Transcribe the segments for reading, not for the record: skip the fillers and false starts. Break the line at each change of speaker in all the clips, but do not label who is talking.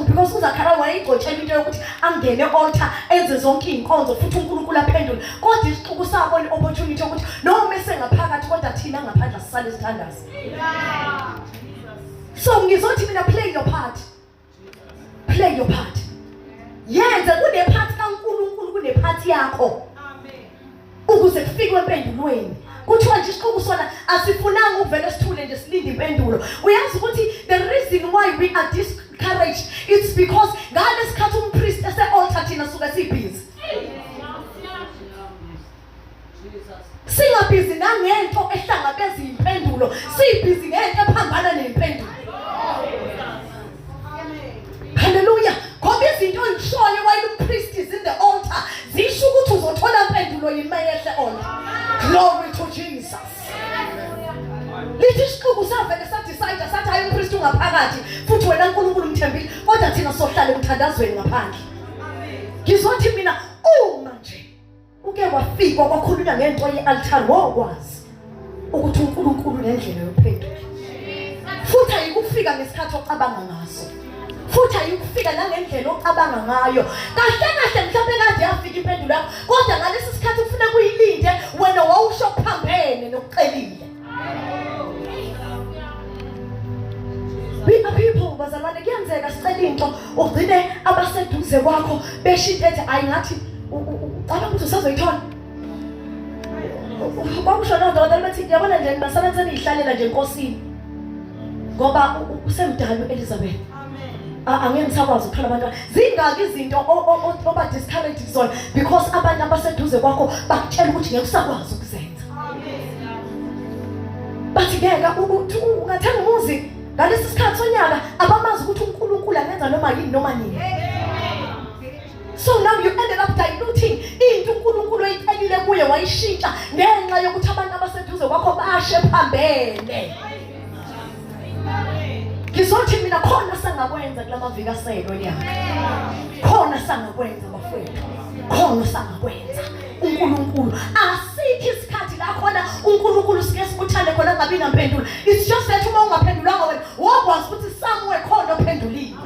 because uZakhariya wayegcotshela into yokuthi angene altar enze zonke inkonzo futhi uNkulunkulu aphendule kodwa isixuku sabona opportunity ukuthi noma esengaphakathi kodwa thina ngaphandle sisale sithandaza. So ngizothi mina play your part. Play your part. Yenza kune part kaNkulunkulu kune part yakho. Amen. Ukuze kufikwe empendulweni. Kuthiwa nje isixuku sona asifunanga uvele sithule nje silinde impendulo. Uyazi ukuthi the reason why we are discouraged it's because ngalesikhathi umpriest ese-altar thina suka sibhizi. Singabhizi nangento ehlangabeza impendulo, sibhizi ngento ephambana nempendulo. Hallelujah. Ngoba izinto oyishoyo while umpriest is in the altar zisho ukuthi uzothola impendulo yimeyehle altar. Glory to Jesus. Lithi isixuku savele sadecide sathi hayi umpriest ungaphakathi futhi wena uNkulunkulu umthembile kodwa thina sohlala emthandazweni ngaphandle. Ngizothi mina uma nje uke wafika kwakhulunywa ngento ye-altar wokwazi ukuthi uNkulunkulu nendlela yokuphendula. Futhi ayikufika ngesikhathi ocabanga ngaso. Futhi ayikufika nangendlela ocabanga ngayo. Kahle kahle mhlawumbe kade yafika impendulo yakho kodwa ngalesi sikhathi ufuna kuyilinde wena wawusho kuphambene nokuqelile. We are people bazalwane kuyenzeka sicela into ugcine abaseduze kwakho beshintshe ethi ayingathi ucabanga ukuthi usazoyithola. Bakusho nodwa bathi yabona nje basebenzeni ihlalela nje enkosini. Ngoba usemdala uElizabeth. Angeke ngisakwazi ukuthola abantu. Zingaki izinto oba discourage zona because abantu abaseduze kwakho bakutshela ukuthi ngeke usakwazi ukuzenza. Bathi ngeke ukuthi ungathenga umuzi ngalesi sikhathi sonyaka abamazi ukuthi uNkulunkulu angenza noma yini noma nini. So now you ended up diluting into uNkulunkulu ayithelile kuye wayishintsha ngenxa yokuthi abantu abaseduze kwakho bashe phambene. Ngizothi mina khona sangakwenza kulamaviki aselo nyaka. Khona sangakwenza bafowethu. Khona sangakwenza. uNkulunkulu asikho isikhathi la khona uNkulunkulu sike sibuthane khona ngabi nampendulo. It's just that uma ungaphendulanga wena wakwazi ukuthi somewhere khona ophenduliwe.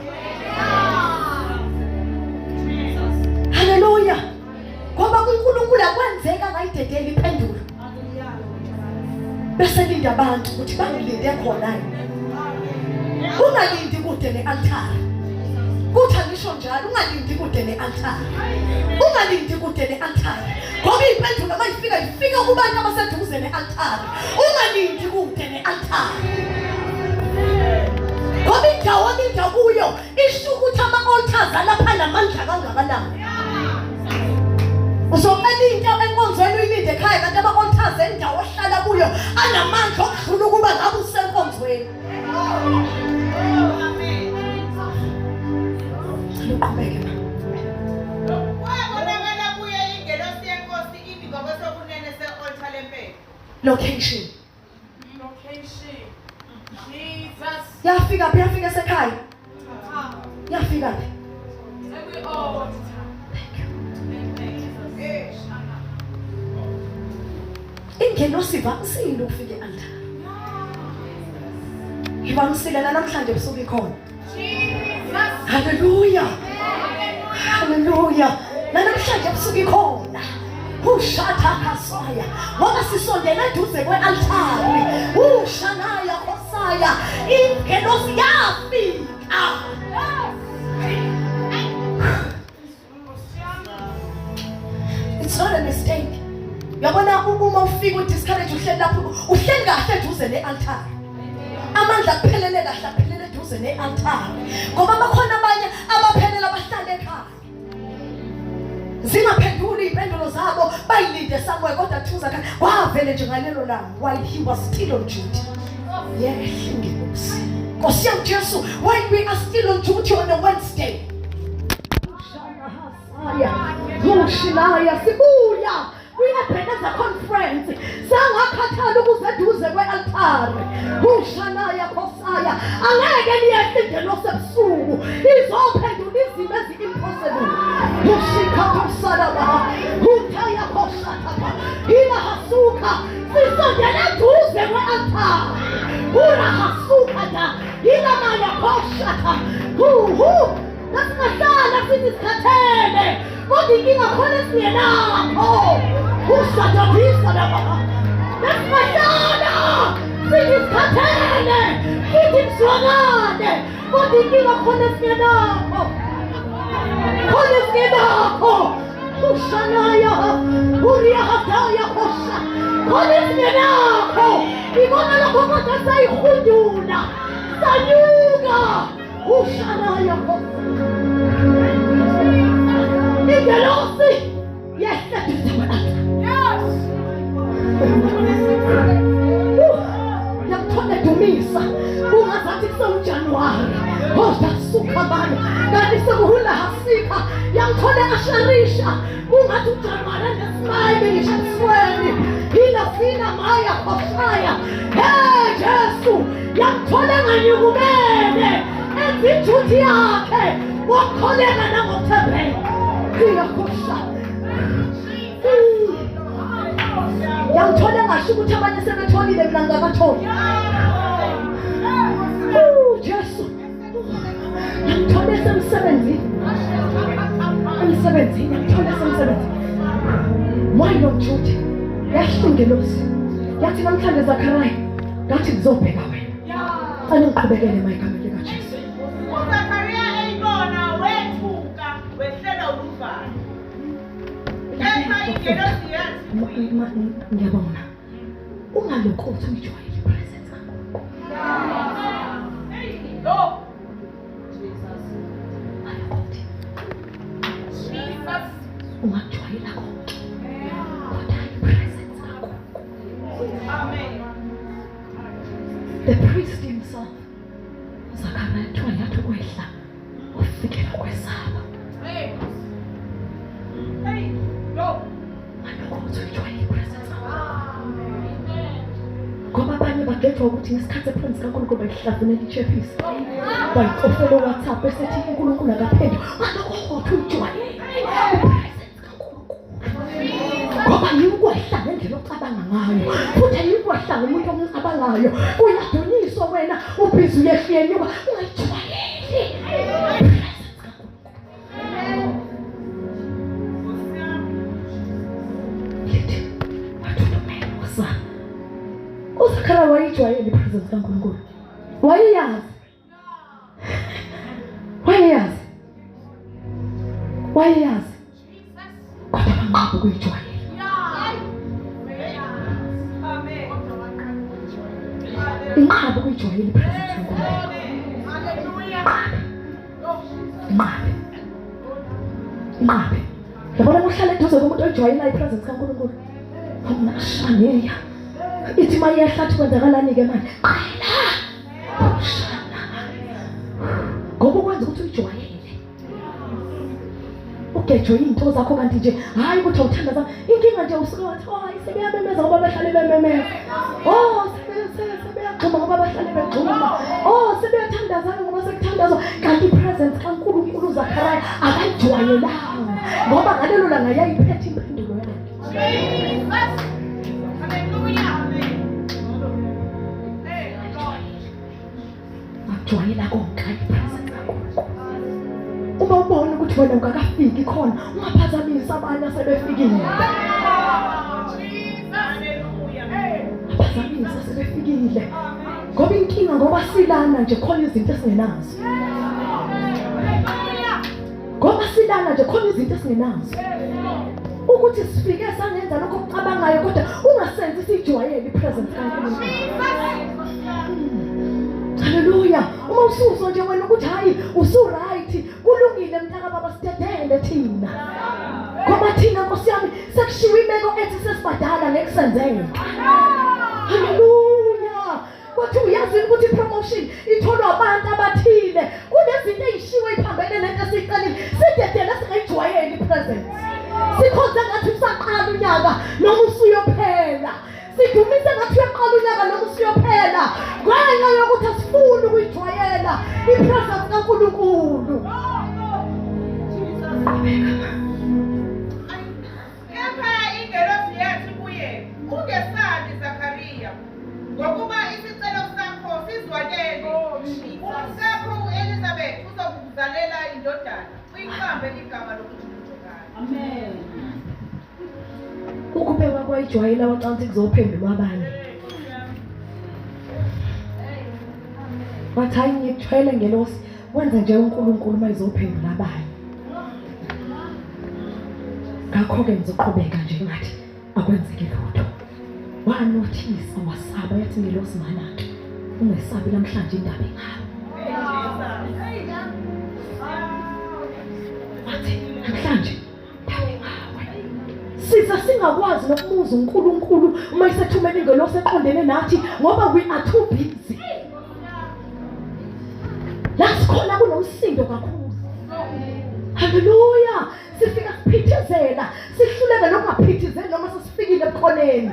Hallelujah. Ngoba uNkulunkulu akwenzeka ngayidedela impendulo. Bese linda abantu ukuthi bangilinde khona. Ungalindi kude ne-altar. Kuthi angisho njalo ungalindi kude ne-altar. Ungalindi kude ne-altar. Ngoba impendulo mayifika ifika kubantu abaseduze ne-altar. Ungalindi kude ne-altar. Ngoba indawo olinda kuyo isho ukuthi ama-altars alapha namandla kangakanani. Uzocela into enkonzweni uyilinde ekhaya kanti ama-altars endawo ohlala kuyo anamandla okudlula ukuba ngabe usenkonzweni. Uqhubeke ma.
Wabonakala kuye ingelosi yenkosi imi ngokwesokunene se-altar lempela.
Location.
Jesus.
Yafika esekhaya. Yafika. Ingelosi ivamisile ukufika e-altar. Ivamisile namhlanje ebusuku ikhona. Hallelujah. Hallelujah. Namhlanje ebusuku ikhona. Ushata kasaya. Ngoba sisondela eduze kwe-altari. Ushanaya kosaya. Ingelosi yafika. It's not a mistake. Yabona uma ufika udiscourage uhleli lapho uhleli kahle eduze ne-altar. Amandla kuphelele kahle aphelele eduze ne-altar. Ngoba bakhona abanye abaphelela abahlala ekhaya. Zingaphenduli impendulo zabo bayilinde somewhere kodwa thuza kana wavele nje ngalelo langa while he was still on duty. Ingelosi. Nkosi yami Jesu, when we are still on duty on a Wednesday. Ushilaya sibuya. Uyapheneza conference sangakhathala ukuzeduze kwe-altar. Ushanaya khosaya angeke niyehlinde losebusuku izophendula izimo ezi-impossible. Ushikhathosala uthaya khoshatha ila hasuka sisondele eduze kwe-altar. Ula hasuka da ila maya khoshatha Nasihlala sithi sikhathele. Kodwa inkinga khona singenakho. Usadabisa lapha. Nasihlala sithi sikhathele. Sithi mswakane. Kodwa inkinga khona singenakho. Khona singenakho. Ushanaya. Uriyahataya khosha. Khona singenakho. Ibona lokho kodwa sayihudula. Sayuka. Ushanaya khosha. Ingelosi. Yes, that is the one. Yes. Yakuthole dumisa. Ungazathi kusewuJanuwari. Kodwa suka bani. Kanti sekuhula hasika. Yakuthole asharisha. Ungathi uJanuwari nesmile ngisho esweni. Fina maya khoshaya. Hey Jesu. Yakuthole nganyukumene. Enzinjuthi yakhe. Wakholeka nangokuthembeka. Iyakhosha. Yangithola ngasho ukuthi abanye sebetholile mina ngakatholi. Jesu. Yangithola semsebenzini. Emsebenzini yangithola semsebenzini. Why don't you? Yashingelosi. Yathi namhlanje Zakaraya. Ngathi ngizobheka wena. Ane ngiqhubekele emayigameni likaJesu.
uZakhariya eyibona wethuka wehlela uluvalo.
Ngiyabona. Ungalokho uthi uyijwayele ipresence kaNkulunkulu.
No.
Jesus. Ungajwayela konke. Kodwa ipresence kaNkulunkulu.
Amen.
The priest himself. Zakaraya kuthiwa yathi ukwehla. Ufikela kwesaba.
Hey. Go.
Ngoba abanye bagejwa ukuthi ngesikhathi ephansi kaNkulunkulu bayihlafunela ichepisi. Bayicofela uWhatsApp esethi uNkulunkulu akaphendwa. Ngalokho uthi ujwayele ipresence kaNkulunkulu. Ngoba yikwehla ngendlela ocabanga ngayo. Futhi yikwehla ngomuntu ocabangayo. Uyadunyiswa wena ubhizi uyehliyeni ngoba ungayijwayeli ipresence kaNkulunkulu. uZakhariya wayijwayele ipresence kaNkulunkulu. Wayeyazi. Kodwa banqaba ukuyijwayela. Inqaba ukuyijwayela ipresence kaNkulunkulu. Inqabe. Yabona uhlala eduze komuntu oyijwayela ipresence kaNkulunkulu. Awunashaneya. Ithi mayehlathi kwenzakalani ke manje? Qala. Ngoba ukwenza ukuthi uyijwayele. Ugejwe into zakho kanti nje hayi ukuthi awuthandaza. Inkinga nje usuke wathi hayi sebeyamemeza ngoba bahlale bememeza. Sebeyagxuma ngoba bahlale begxuma. Sebeyathandazana ngoba sekuthandazwa. Kanti ipresence kaNkulunkulu uZakhariya akayijwayelanga. Ngoba ngalelo langa yayiphethe impendulo yakhe. Jwayela konke ipresence kaNkulunkulu. Uma ubona ukuthi wena ungakafiki khona, ungaphazamisa abanye asebefikile. Aphazamisa asebefikile. Ngoba inkinga ngoba silana nje khona izinto esingenazo. Ngoba silana nje khona izinto esingenazo. Ukuthi sifike sangenza lokho okucabangayo kodwa ungasenzi sijwayele ipresence kaNkulunkulu. Hallelujah. Uma usuzwa nje wena ukuthi hayi usuright, kulungile mntaka baba sidedele thina. Ngoba thina Nkosi yami sekushiwa imeko ethi sesibadala nekusenzeka. Hallelujah. Kwathi uyazi ukuthi promotion itholwa abantu abathile. Kunezinto ezishiwe iphambene lento esiqalile. Sidedele singayijwayeli ipresence. Sikhonze ngathi usaqala unyaka noma usuyophela. Sidumise ngathi uyaqala unyaka noma usuyophela. Ngenxa yokuthi asifuni ukuyijwayela ipresence kaNkulunkulu.
Kepha ingelosi yathi kuye, ungesabi Zakhariya, ngokuba isicelo sakho sizwakele. indodana uyibambe igama lokuthi undodana.
Amen. Ukubekwa kwayijwayela wacansi kuzophendulwa abanye. Bathi hayi ngikujwayele ngelosi wenza nje uNkulunkulu mayizophendula abanye. Ngakho-ke ngizoqhubeka nje ngathi akwenzeki lutho. Wanothisa wasaba yathi ngelosi manake ungesabi namhlanje indaba engawe. Wathi namhlanje indaba engawe. Siza singakwazi nokubuza uNkulunkulu uma isethumela ingelosi eqondene nathi ngoba we are too busy. Lasikhona kunomsindo kakhulu. Hallelujah. Sifika siphithizela, sihluleke nokungaphithizeli noma sesifikile ebukhoneni.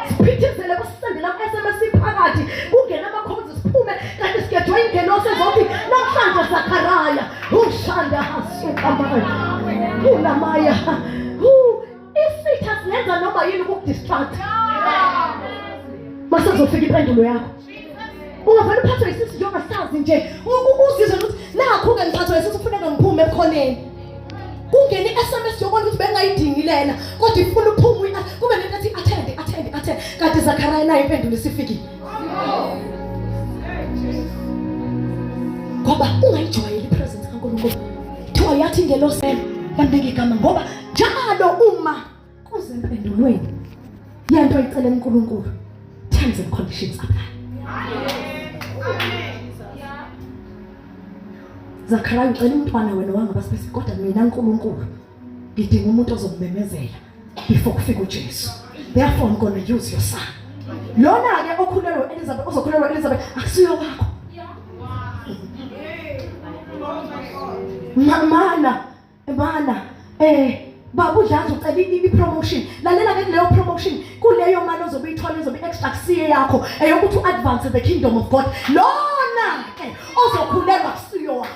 Siphithizele kusendela ku-SMS phakathi, kungena ama-calls siphume kanti sigejoyina ingelosi ezothi namhlanje Zakaraya, ushanda hasuka manje. Unamaya. Isitha siyenza noma yini ukukudistract. Masazofika impendulo yakho. Ungavele uphathwe yisisu nje ongasazi nje. Uzizwe ukuthi nakho-ke ngiphathwe yisisu kufuneka ngiphume ebukhoneni. Kungeni SMS yokona ukuthi bengayidingi lena kodwa ifuna uphume kube lento ethi attend kanti Zakaraya nayo impendulo isifikile. Ngoba ungayijwayeli ipresence kaNkulunkulu. Thiwa yathi ngelosi yambeka igama ngoba njalo uma kuze empendulweni yanto ayicela uNkulunkulu terms and conditions apply. Zakaraya ucela umntwana wena wangabasipesi kodwa mina uNkulunkulu ngidinga umuntu ozomemezela before kufika uJesu. Therefore I'm going to use your son. Lona ke okhulelwe Elizabeth ozokhulelwa Elizabeth akusiyo wakho. Mana babu dlaza ucela i-promotion. Lalela ke leyo promotion kuleyo mali ozobe uyithola izobe extra kusiye yakho eyokuthi u-advance the kingdom of God. Lona ke ozokhulelwa kusiyo wakho.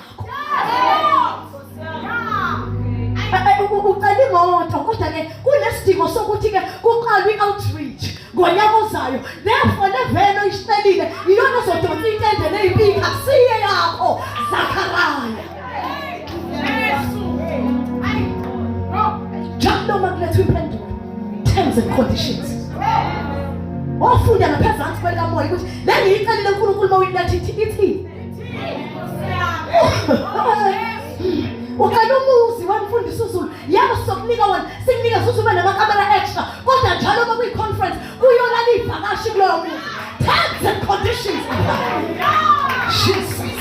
Ucela imoto kodwa ke kunesidingo sokuthi ke kuqalwe i-outreach ngonyaka ozayo. Therefore le vele oyishelile iyona ozodonsa intende neyimpika siye yakho Zakaraya. Njalo makuletha impendulo terms and conditions. Ofunda ngaphezansi kwelikamoya ukuthi lengiyicelile uNkulunkulu mawuyiletha ithi. Ucela umuzi wamfundisi uZulu yabo sokunika wona sikunika uZulu namakamera extra kodwa njalo uma kuyi-conference kuyolala ivakashi kuloyo muzi. Terms and conditions. Jesus.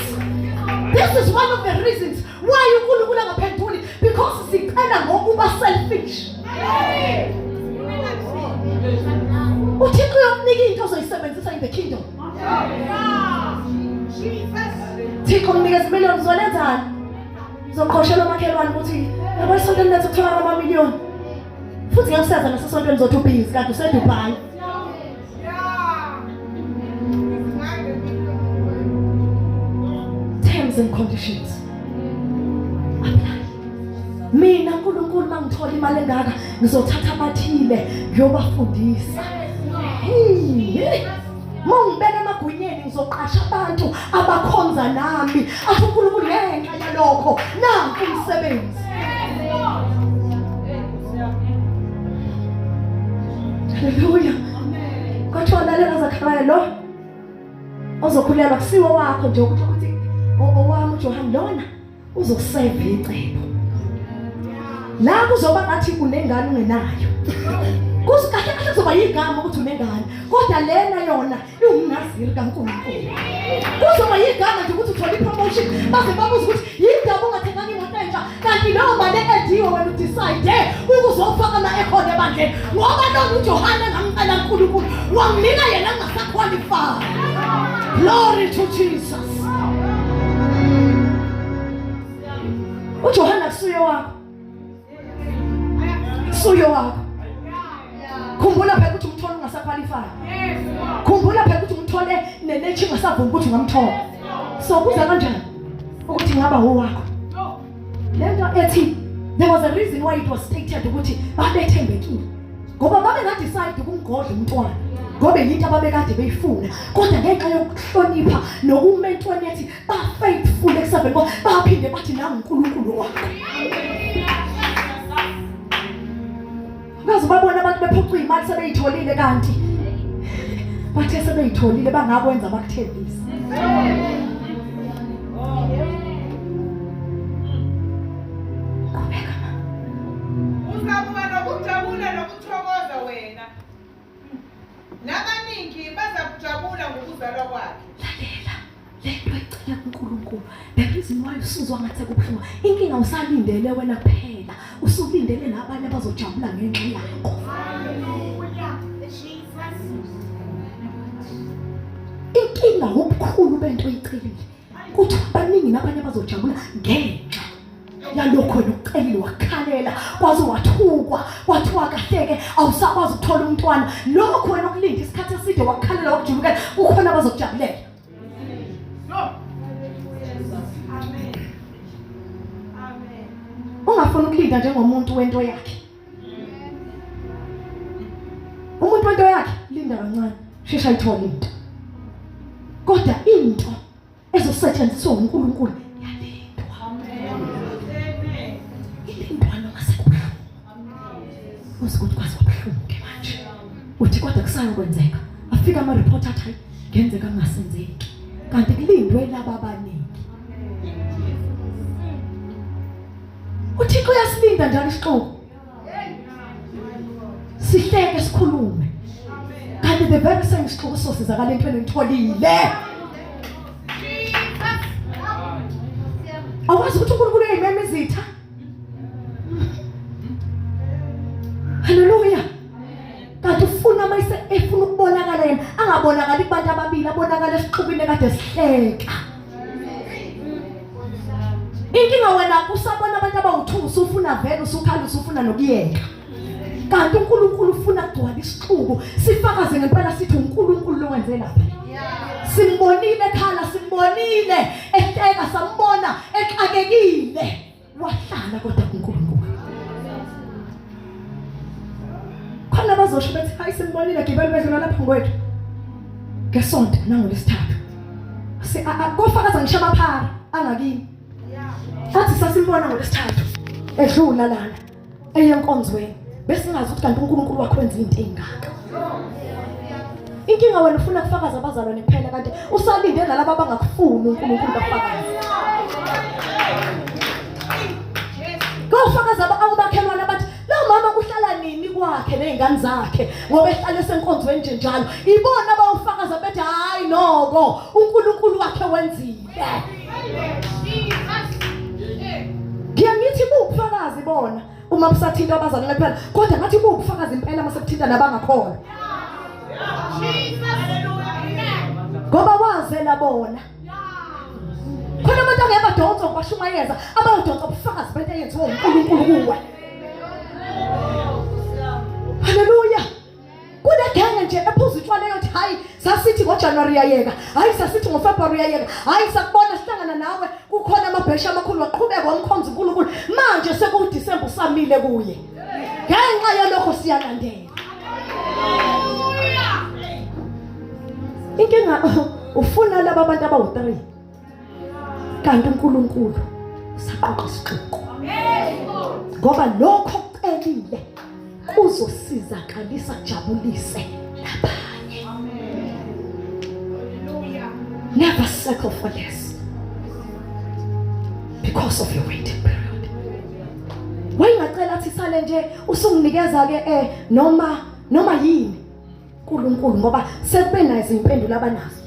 This is one of the reasons why uNkulunkulu angaphenduli because siqala ngokuba selfish. Uthixo uyokunika into ozoyisebenzisa in the kingdom. Thixo umnikeza imiliyoni uzolenzani? Uzokhoshela umakhelwane ukuthi yabo isontweni lethu kuthola amamiliyoni. Futhi ngiyakusaza nasesontweni zothi ubhizi kanti useDubai. Terms and conditions. Apply. Mina uNkulunkulu mangithola imali engaka ngizothatha abathile ngiyobafundisa. Mongibeka emagwinyeni ngizoqasha abantu abakhonza nami. Athi uNkulunkulu ngenxa yalokho nanku umsebenzi. Hallelujah. Kodwa lalela Zakaraya lo ozokhulelwa kusiwe wakho nje ukuthi owami uJohn lona uzosave icebo. La kuzoba ngathi unengane ungenayo. Kuskahle kuzoba yigama ukuthi unengane. Kodwa lena yona iwumnaziri kaNkulunkulu. Kuzoba yigama nje ukuthi uthola ipromotion base babuza ukuthi yindaba ungathenganga imoto entsha kanti lo mali ediwe wena udecide ukuzofaka ama-ekhona ebandleni ngoba lona uJohn engamcela uNkulunkulu wamnika yena angasaqualify. Glory to Jesus. uJohn akusuye wakho. Suyo wakho. Khumbula phela ukuthi umthole ungasaqualify. Khumbula phela ukuthi umthole nenechi ngasavuma ukuthi ungamthola. So kuza kanjani ukuthi ngaba owakho? Lento ethi there was a reason why it was stated ukuthi babethembekile. Ngoba babe nga decide ukumgodla umntwana. ngoba yinto ababekade beyifuna kodwa ngenxa yokuhlonipha nokumentweni yathi ba faithful ekusebeni kwabo baphinde bathi nami uNkulunkulu wakho. Ngaze babona abantu bephucwa imali sebeyitholile kanti bathe sebeyitholile bangakwenza bakuthembisa.
Uzakuba nokujabula nokuthokoza wena. Nabaningi bazakujabula ngokuzalwa kwakhe.
Lalela, lento ecela kuNkulunkulu. The reason why usuzwa ngathi kubuhlungu. Inkinga usalindele wena kuphela. Usulindele nabanye abazojabula ngenxa yakho.
Hallelujah. Jesus.
Inkinga ngobukhulu bento oyicelile. Kuthi abaningi nabanye abazojabula ngenxa yalokho nokucelile wakhalela kwaze wathukwa wathiwa kahleke awusakwazi ukuthola umntwana lokho wena ukulinda isikhathi eside wakhalela wakujulukela ukhona abazokujabulela.
Amen. Amen.
Ungafuni ukulinda njengomuntu wento yakhe. Umuntu wento yakhe linda kancane shesha ayithola into. Kodwa into ezosetshenziswa uNkulunkulu yalindwa.
Amen.
Ilindwa noma sekubuhlungu. Usikuthi kwazi wabuhlungu ke manje. Uthi kodwa kusayokwenzeka. Afika ama report athi hayi ngenzeka kungasenzeki. Kanti kulindwe laba abaningi. Uthixo uyasilinda njalo isiqoko. Sihleke sikhulume. Kanti the very same isiqoko sosizakala entweni ngitholile. Awazi ukuthi uNkulunkulu uyayimema izitha. Hallelujah. Kanti ufuna mayise efuna ukubonakala yena angabonakali kubantu ababili abonakala esiqubini kade sihleka. Inkinga wena kusabona abantu abawu2 usufuna vele usukhala usufuna nokuyeka. Kanti uNkulunkulu ufuna kugcwala isiqubu sifakaze ngempela sithi uNkulunkulu lo wenze lapha. Simbonile khala simbonile ehleka sambona exakekile wahlala kodwa uNkulunkulu. Khona bazosho bethi hayi simbonile gibele bedlula lapha ngwethu. Ngesonto nangoLesithathu. Kofakaza ngisho amaphara angakini. Athi sasimbona ngoLesithathu edlula lana eyenkonzweni bese ngazi ukuthi kanti uNkulunkulu wakho wenza into engaka. Inkinga wena ufuna kufakaza abazalwane kuphela kanti usalinde nalabo abangakufuni uNkulunkulu bafakaze. Kofakaza abakhelwana bathi lo mama uhlala nini kwakhe nezingane zakhe ngoba ehlala esenkonzweni nje njalo. Ibona abawufakaza bethi hayi noko uNkulunkulu wakhe wenzile. Ngiyangithi bubufakazi bona uma busathinta abazalwane kuphela kodwa ngathi bubufakazi impela masebuthinta nabangakhona. Ngoba wazela bona. Khona abantu angeyabadonsa bashumayeza abayodonsa ubufakazi bento eyenziwe uNkulunkulu kuwe. Hallelujah. Kudegenge nje ephuza utshwala yothi hayi sasithi ngoJanuary yayeka, hayi sasithi ngoFebruary yayeka, hayi sakubona sihlangana nawe kukhona amabhesha amakhulu waqhubeka wamkhonza uNkulunkulu manje sekuDisemba usamile kuye. Ngenxa yalokho siyalandela. Inkinga ufuna laba abantu abawu3 kanti uNkulunkulu saqoqa isixuku. Ngoba lokho kucelile kuzosizakalisa jabulise nabanye. Never settle for less because of your waiting period. Wayengacela athi sale nje usunginikeza ke noma yini uNkulunkulu ngoba sekube nazo impendulo abanazo.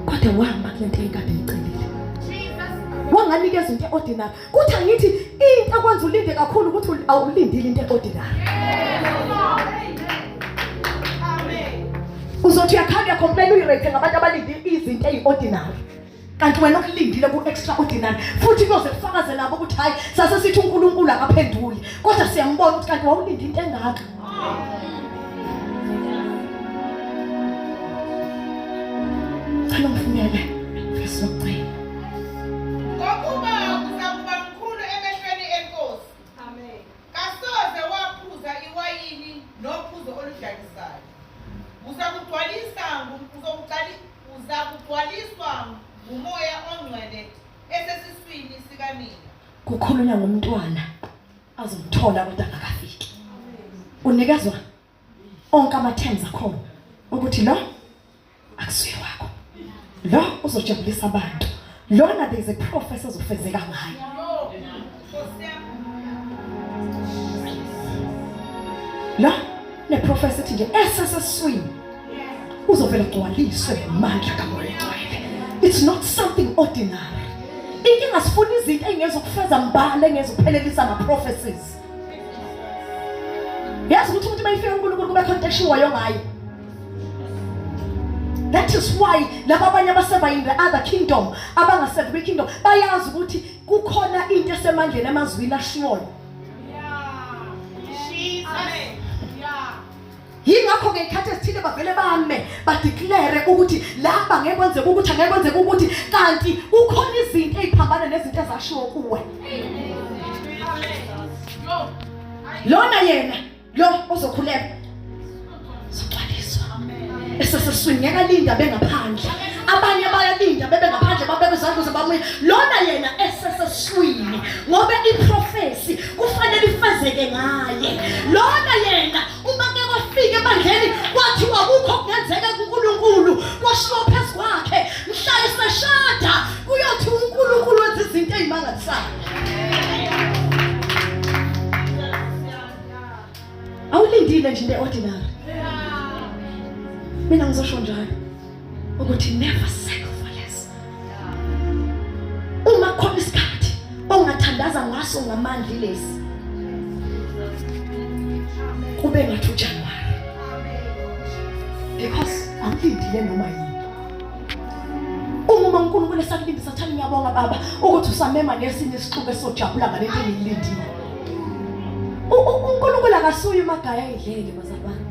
Kodwa wahamba kulento ekade icelile. Wanganikeza into ordinary. Kuthi angithi into akwenza ulinde kakhulu ukuthi awulindile into ordinary. Amen. Uzothi uyakhanya complain uyirate ngabantu abalinde izinto eziordinary. Kanti wena ukulindile ku extraordinary. Futhi kuze kufakaze nabo ukuthi hayi sase sithi uNkulunkulu akaphenduli. Kodwa siyambona ukuthi kanti wawulinde into engaka. Ngifumele verse 9.
Ngokuba uzakuba mkhulu emehlweni enkosi. Amen. Kasoze waphuza iwayini nophuzo oludakisayo.
kukhulunywa ngomntwana azomthola kodwa akafiki. Unikezwa onke ama-terms akhona ukuthi lo akusuye wakho, lo uzojabulisa abantu, lona there is a prophecy ezofezeka ngayo. La ne-prophecy ethi nje eseseswini uzovela gcwaliswe ngamandla kaMoya Oyingcwele. It's not something ordinary. Inkinga sifuna izinto engezokufeza mbala, engezokuphelelisa ama-prophecies. Yazi ukuthi umuntu mayifika uNkulunkulu kube khona into eshiwayo ngayo. That is why laba abanye abaseva in the other kingdom, abangasevi kwi-kingdom, bayazi ukuthi kukhona into esemandleni emazwini ashiwoyo. Yingakho ke ikhathi esithile bavele bame badeclare ukuthi laba ngeke kwenzeke ukuthi angeke kwenzeke ukuthi, kanti kukhona izinto eziphambana nezinto ezashiwo kuwe. Lona yena lo ozokhuleka soxaliswa eseseswini, ngeke alinda bengaphandle. Abanye bayalinda bebe ngaphandle babeke izandla zababuye. Lona yena eseseswini ngoba iprofesi kufanele ifezeke ngaye. Lona yena uma ke kwafika ebandleni kwathiwa kukho kungenzeka kuNkulunkulu, kwashiwo phezu kwakhe mhla eseshada kuyothi uNkulunkulu wenza izinto ezimangalisayo. Awulindile nje ordinary. Mina ngizosho njalo ukuthi never settle for less. Uma khona isikhathi ongathandaza ngaso ngamandla lesi, kube ngathi uJanuary, because awulindile noma yini. Uma uNkulunkulu esakulindisa thani, ngiyabonga baba ukuthi usamema nesinye isixuku esojabula ngalento engiyilindile. uNkulunkulu akasuye magaya edlele bazalwane.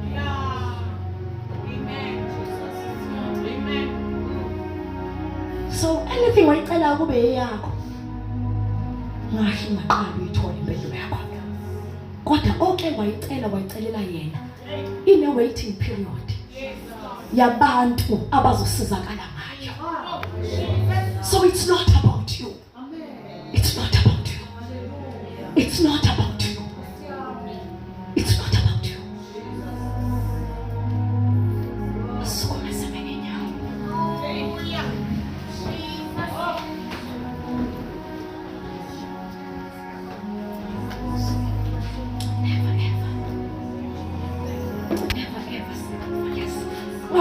So anything wayicela kube eyakho, ngahle ngaqala uyithola impendulo yakho. Kodwa oke wayicelela yena ine waiting period yabantu abazosizakala ngayo. So it's not about you. It's not about you. It's not about you. It's not about you.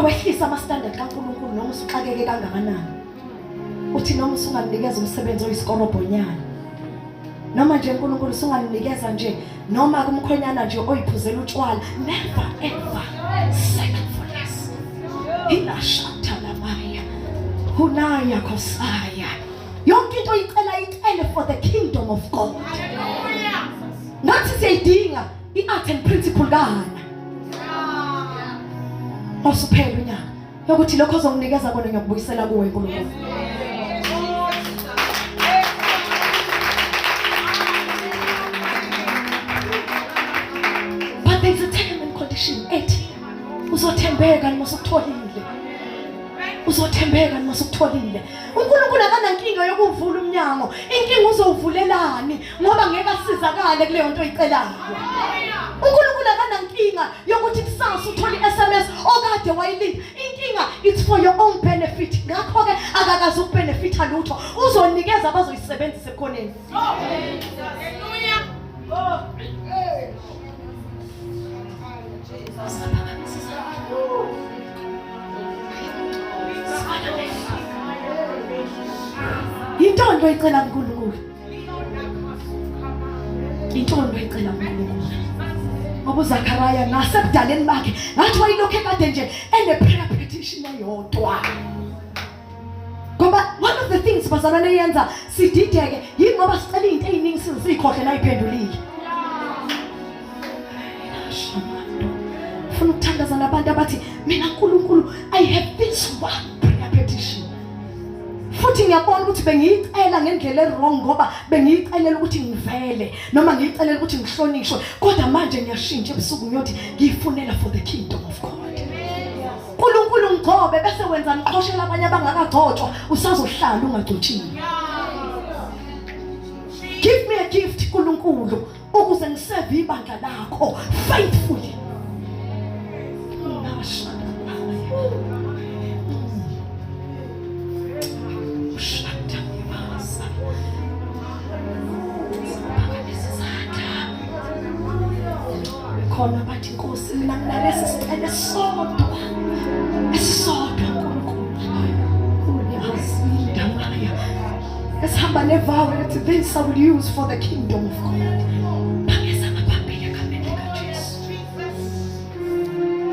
Wehlisa ama-standard kaNkulunkulu noma usuxakeke kangakanani. Uthi noma usunganinikeza umsebenzi oyisikorombonyana, noma nje uNkulunkulu usunganinikeza nje noma kumkhwenyana nje oyiphuzela utshwala, never ever settle for less. Ilashata lamaya hunaya kosaya. Yonke into icele for the kingdom of God. Nathi siyayidinga i-art and principle kahana. Osuphela unyaka yokuthi lokho ozonginikeza kona ngiyakubuyisela kuwe uNkulunkulu. But there's a term and condition ethi uzothembeka noma usukutholile. Uzothembeka noma usukutholile. uNkulunkulu akanankinga yokuvula umnyango. Inkinga uzowuvulelani ngoba ngeke asizakale kuleyo nto oyicelayo. uNkulunkulu akanankinga yokuthi kusasa uthole i-SMS okade wayilinda. Inkinga it's for your own benefit. Ngakho ke akakazi ukubenefitha lutho. Uzonikeza abazoyisebenzisa ekhoneni. Hallelujah. Yintondo oyicela uNkulunkulu. Yintondo oyicela uNkulunkulu. Ngoba uZakaraya nasebudaleni bakhe ngathi wayilokhe kade nje ene-prayer petition eyodwa. Ngoba one of the things bazalwane yenza sidideke yingoba sicela izinto eziningi sizikhohle la iphendulile. Funa ukuthandaza nabantu abathi mina uNkulunkulu I have this one prayer petition. Futhi ngiyabona ukuthi bengiyicela ngendlela e-wrong ngoba bengiyicelela ukuthi ngivele noma ngiyicelela ukuthi ngihlonishwe, kodwa manje ngiyashintsha ebusuku ngiyothi ngiyifunela for the kingdom of God. uNkulunkulu ngigcobe bese wenza ngiqhoshela abanye abangakagcotshwa usazohlala ungagcotshiwe. uNkulunkulu ukuze ngiseve ibandla lakho faithfully. Khona bathi Nkosi mina nginalesi sicelo esisodwa uNkulunkulu. Uyasinda maya. Esihamba nevow ethi this I will use for the kingdom of God. Bangeza ngaphambili egameni likaJesu.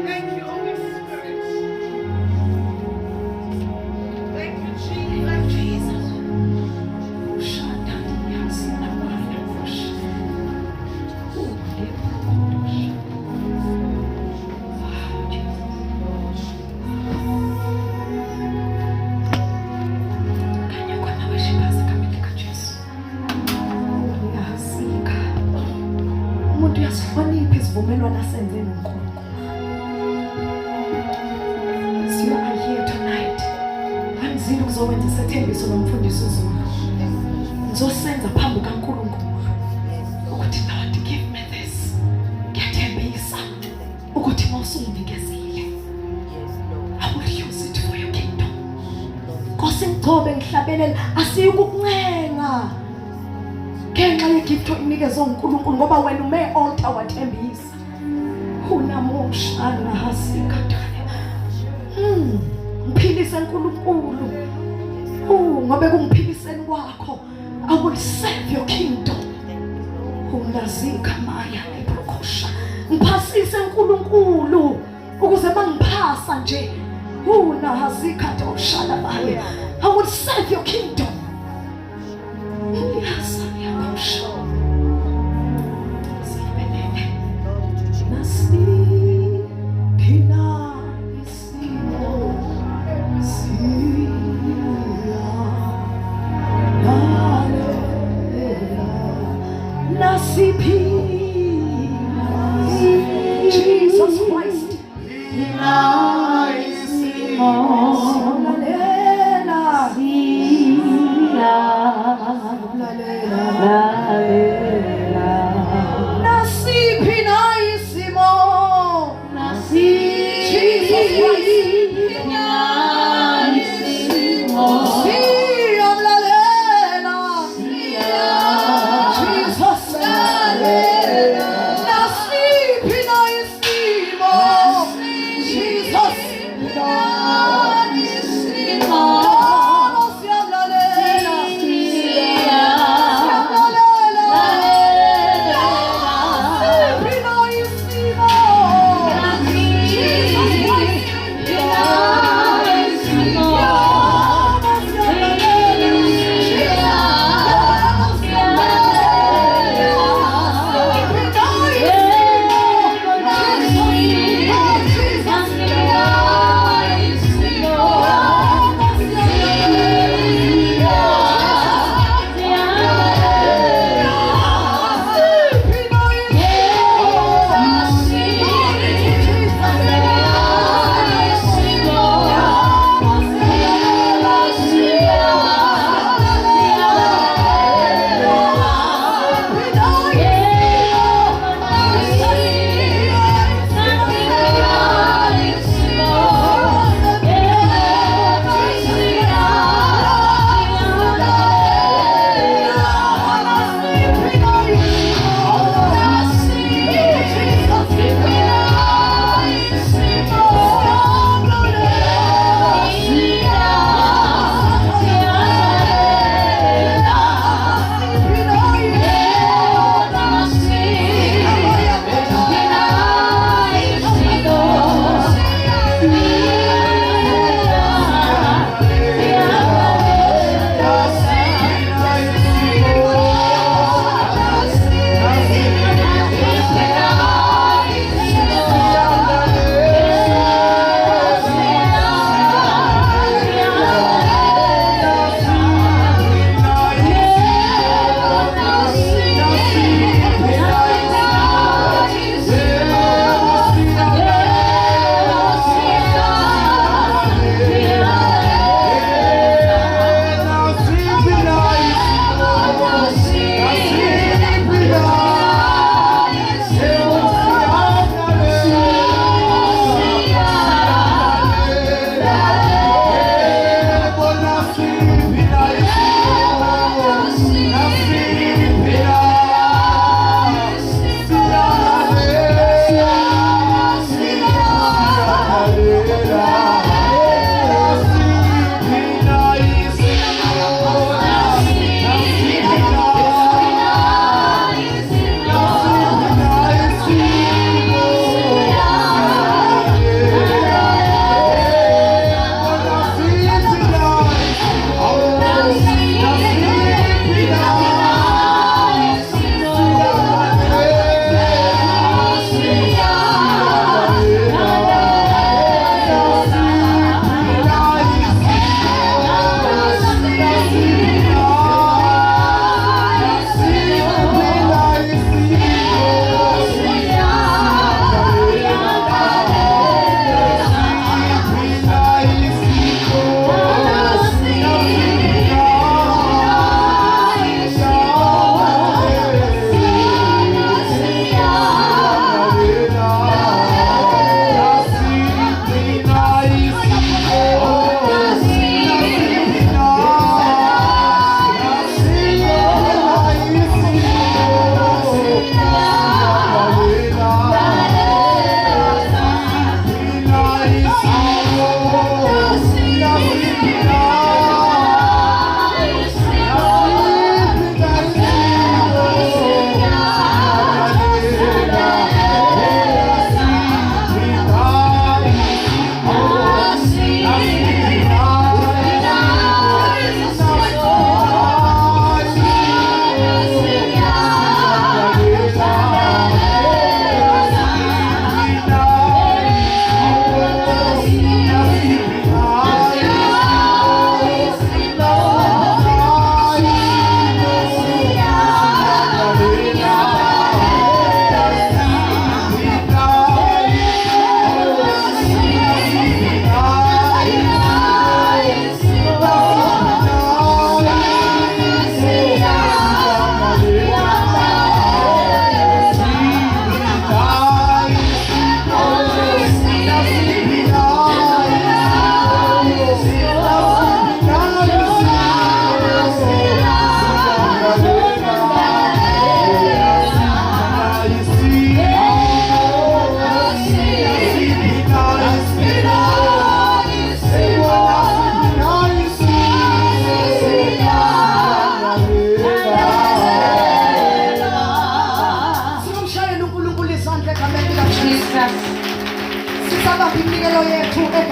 Thank you, Holy Spirit. Thank you, Jesus.
Ushada yasina maya kush. Umuntu uyasihlonipha isivumelwano asenze noNkulunkulu. So you are here tonight. Anzile ukuzowenza isethembiso nomfundisi uZulu. Ngizosenza phambi kaNkulunkulu ukuthi Lord give me this. Ngiyathembisa ukuthi mawusungikezile I will use it for your kingdom. Nkosi ngigcobe ngihlabelela asiyukuncenga ngenxa yegift oyinikezwe uNkulunkulu ngoba wena ume altar wathembisa unamoshana hasikatane mphilise uNkulunkulu ngobe kungiphiliseni kwakho I will serve your kingdom ungazika maya eprokosha ngiphasise uNkulunkulu ukuze mangiphasa nje unahazika toshala baye I will serve your kingdom. Yes, Jesus Christ.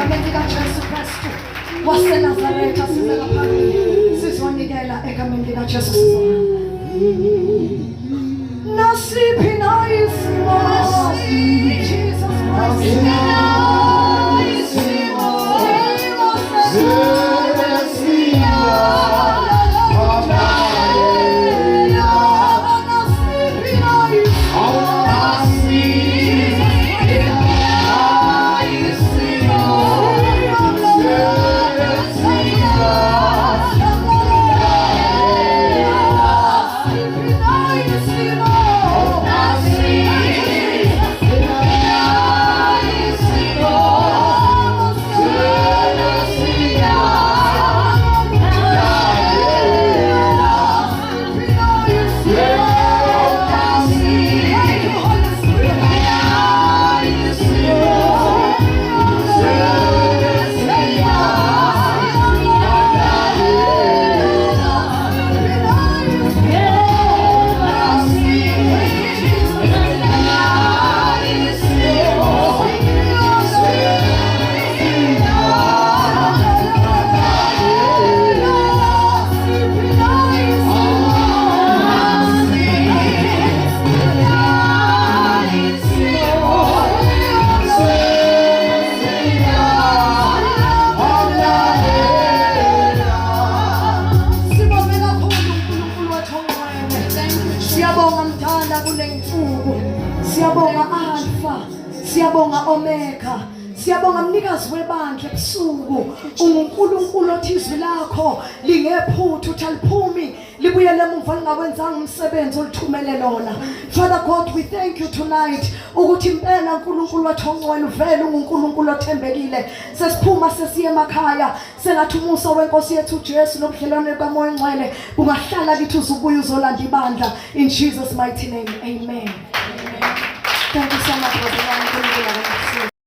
egameni likaJesu Kristu waseNazaretha sivela phambili sizonikela egameni likaJesu sizohamba. Nasiphi na isimo Jesus Christ. Siyabonga Alpha, siyabonga Omega, siyabonga mnikazi webandla ebusuku, uNkulunkulu othi izwi lakho lingephutha uthi aliphumi libuyele emuva lingakwenzanga umsebenzi olithumele lona. Father God, we thank you tonight ukuthi impela uNkulunkulu wathi ongcwele uvele uNkulunkulu othembekile. Sesiphuma sesiye emakhaya sengathi umusa wenkosi yethu uJesu nobudlelwane kaMoya Ngcwele bungahlala kithi uzubuye uzolanda ibandla in Jesus mighty name. Amen. Thank you so much for the